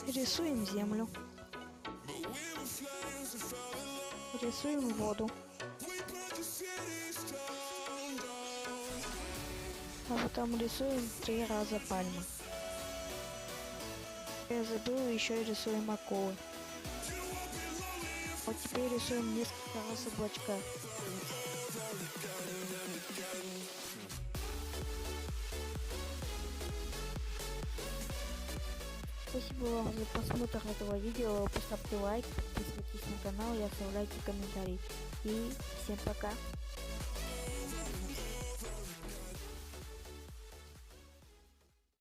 Рисуем землю. Рисуем воду. А потом рисуем 3 раза пальмы. Я забыл, еще рисуем акулы. Вот теперь рисуем несколько раз облачка. Спасибо вам за просмотр этого видео. Поставьте лайк, подписывайтесь на канал и оставляйте комментарии. И всем пока.